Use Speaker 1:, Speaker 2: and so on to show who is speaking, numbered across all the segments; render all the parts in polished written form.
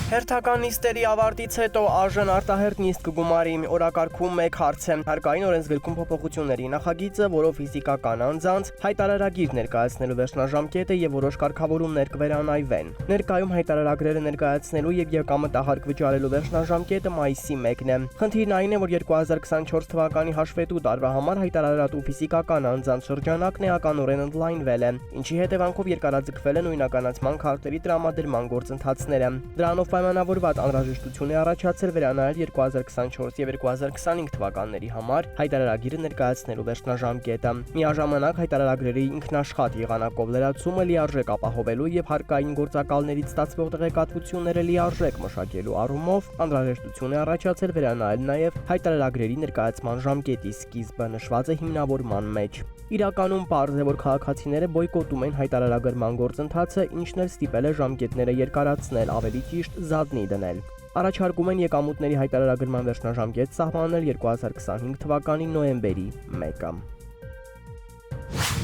Speaker 1: Հերթական նիստերի ավարտից հետո ԱԺ-ն արտահերթ նիստ կգումարի օրակարգում մեկ հարց է հարկային օրենսգրքում փոփոխությունների նախագիծը, որով ֆիզիկական անձանց հայտարարագիր ներկայացնելու վերջնաժամկետը եւ որոշ կարգավորումներ կվերանայվեն։ Ներկայում հայտարարագրերը ներկայացնելու եւ եկամտահարկ վճարելու վերջնաժամկետը մայիսի 1-ն է։ Խնդիրն այն է, որ 2024 թվականի հաշվետու տարվա համար հայտարարատու ֆիզիկական անձանց շրջանակն էականորեն ընդլայնվել է, ինչի հետևանքով երկարաձգվել է նույնականացման քարտերի տրամադրման գործընթացները։ Դրանով պայմանավորված անհրաժեշտություն է առաջացել վերանայել 2024 եւ 2025 թվականների համար հայտարարագիրը ներկայացնելու վերջնաժամկետը։ Միաժամանակ հայտարարագրերի ինքնաշխատ եղանակով լրացումը լիարժեք ապահովելու եւ հարկային գործակալներից ստացվող տեղեկատվությունները լիարժեք մշակելու առումով անհրաժեշտություն է առաջացել վերանայել նաեւ հայտարարագրերի ներկայացման ժամկետի սկիզբը նշված է հիմնավորման մեջ։ Իրականում պարզ է, որ քաղաքացիները բոյկոտում են հայտարարագրման գործընթացը, ինչն էլ ստիպել է ժամկետները երկարացնել, ավելի ճիշտ զատնի դնել։ Առաջարկում են եկամուտների հայտարարագրման վերջնաժամկետ սահմանել 2025 թվականի նոյեմբերի 1-ը։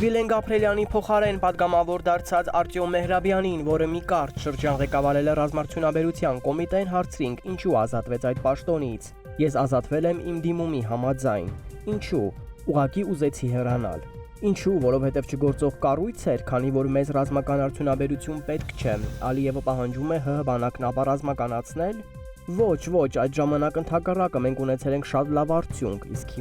Speaker 1: Վիլեն Գաբրելյանի փոխարեն падգամավոր դարձած Արտյոմ Մեհրաբյանին, որը մի կարճ շրջան ղեկավարել է ռազմարտությունաբերության կոմիտեն, հարցրինք, ինչու ազատվեց այդ պաշտոնից։ Ես ազատվել եմ իմ դիմումի համաձայն։ Ինչու։ Ուղղակի ուզեցի հեռանալ։ Ինչու, որովհետև չգործող կառույց էր, քանի որ մեզ ռազմական արդյունաբերություն պետք չէ։ Ալիևը պահանջում է ՀՀ բանակն ապառազմականացնել։ Ոչ, այդ ժամանակ ընդհակառակը մենք ունեցել ենք շատ լավ արդյունք, իսկ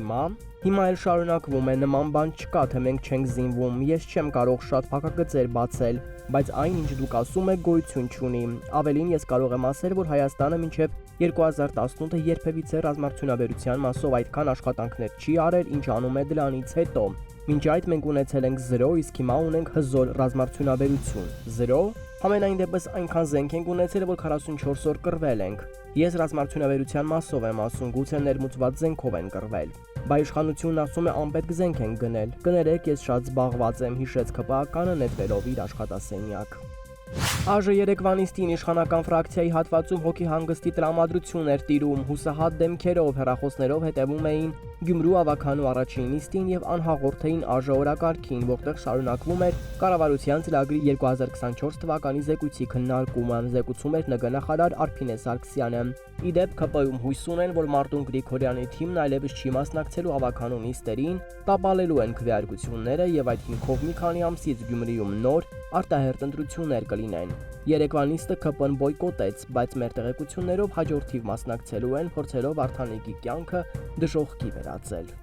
Speaker 1: հիմա էլ շարունակվում է, նման բան չկա, թե մենք չենք զինվում, ես չեմ կարող շատ փակագծեր բացել, բայց այն, ինչ դուք ասում եք, գոյություն չունի։ Ավելին, ես կարող եմ ասել, որ Հայաստանը մինչև 2018-ը երբևիցե ռազմարտությունաբերության մասով այդքան աշխատանքներ չի արել, ինչ անում է դրանից հետո։ Մինչ այդ մենք ունեցել ենք 0, իսկ հիմա ունենք հզոր ռազմարտությունաբերություն։ 0 Համենայն դեպս այնքան զենք ենք ունեցել, որ 44 օր կռվել ենք։ Ես ռազմարտությունաբերության մասով եմ ասում, գուցե ներմուծված զենքով են կռվել։ Բա իշխանությունն ասում է անպետք զենք են գնել։ Կներեք, ես շատ զբաղված եմ, հիշեց ԿՊԱ-կանը նետվելով իր աշխատասենյակ։ ԱԺ երեկվանիստին իշխանական ֆրակցիայի հատվածում հոգի տրամադրություն էր տիրում, հուսահատ դեմքերով, հեռախոսներով հետևում էին Գյումրու ավականու առաջին նիստին եւ անհաղորդ էին ԱԺ օրակարգին, որտեղ շարունակվում էր կառավարության ծրագրի 2024 թվականի զեկույցի քննարկումը, զեկուցում էր ՆԳ նախարար Արփինե Սարգսյանը։ Իդեպ ԿՊ-ում հույս ունեն, որ Մարտուն Գրիգորյանի թիմն այլևս չի մասնակցելու ավականու նիստերին, տապալելու են քվեարկությունները եւ այդ հիմքով մի քանի ամսից Գյումրիում նոր արտահերթ ընտրություններ կլինեն։ Երեկվա նիստը ԿՊ-ն բոյկոտեց, բայց մեր տեղեկություններով հաջորդ թիվ մասնակցելու են, փորձելով Արթանիկի կյանքը դժոխքի վերածել։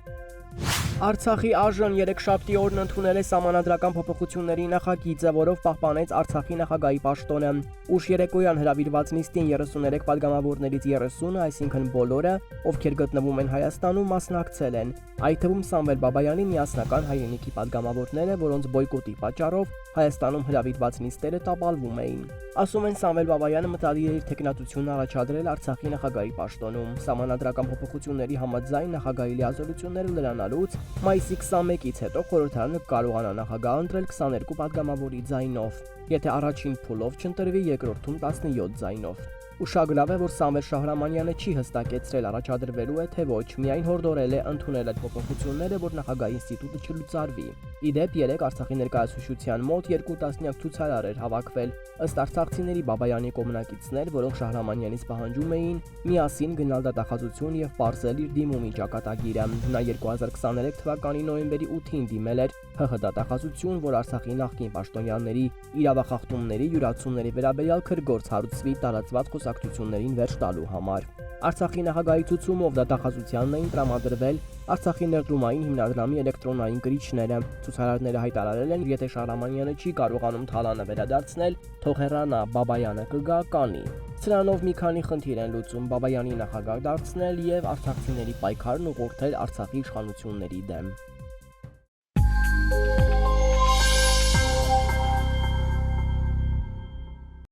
Speaker 1: Արցախի ԱԺ-ն երեքշաբթի օրն ընդունել է սահմանադրական փոփոխությունների նախագիծը, որով պահպանեց Արցախի նախագահի պաշտոնը։ Ուշ երեկոյան հրավիրված նիստին 33 падգամավորներից 30-ը, այսինքն բոլորը, ովքեր գտնվում են Հայաստանում, մասնակցել են։ Այդ թվում Սամվել Բաբայանի միասնական հայրենիքի падգամավորները, որոնց բոյկոտի պատճառով Հայաստանում հրավիրված նիստերը տապալվում էին։ Ասում են Սամվել Բաբայանը մտադիր է իր թեկնածությունն առաջադրել Արցախի նախագահի պաշտոնում։ Սահմանադրական փոփոխությունների համաձայն նախագահի լիազորությունները լրանալուց մայիսի 21-ից հետո խորհրդարանը կարողանա նախագահ ընտրել 22 падգամավորի ձայնով։ Եթե առաջին փուլով չընտրվի, երկրորդում 17 ձայնով։ Ուշագրավ է, որ Սամվել Շահրամանյանը չի հստակեցրել առաջադրվելու է թե ոչ, միայն հորդորել է ընդունել այդ փոփոխությունները, որ նախագահի ինստիտուտը չլուծարվի։ Իդեպ 3 Արցախի ներկայացուցչության մոտ 2 տասնյակ ցուցարար էր հավաքվել, ըստ արցախցիների Բաբայանի կողմնակիցներ, որոնք Շահրամանյանից պահանջում էին միասին գնալ դատախազություն եւ պարզել իր դիմումի ճակատագիրը։ Նա 2023 թվականի նոյեմբերի 8-ին դիմել էր ՀՀ դատախազություն, որ Արցախի նախկին պաշտոնյաների իրավախախտումների յուրացումների վերաբերյալ քրգործ հարուցվի տարածված խոսակցություններին վերջ տալու համար։ Արցախի նախագահի ցուցումով դատախազությանն էին տրամադրվել Արցախի ներդրումային հիմնադրամի էլեկտրոնային կրիչները։ Ցուցարարները հայտարարել են, եթե Շահրամանյանը չի կարողանում թալանը վերադարձնել, թող հեռանա, Բաբայանը կգա կանի։ Սրանով մի քանի խնդիր են լուծում՝ Բաբայանի նախագահ դարձնել եւ արցախցիների պայքարն ուղղորդել Արցախի իշխանությունների դեմ։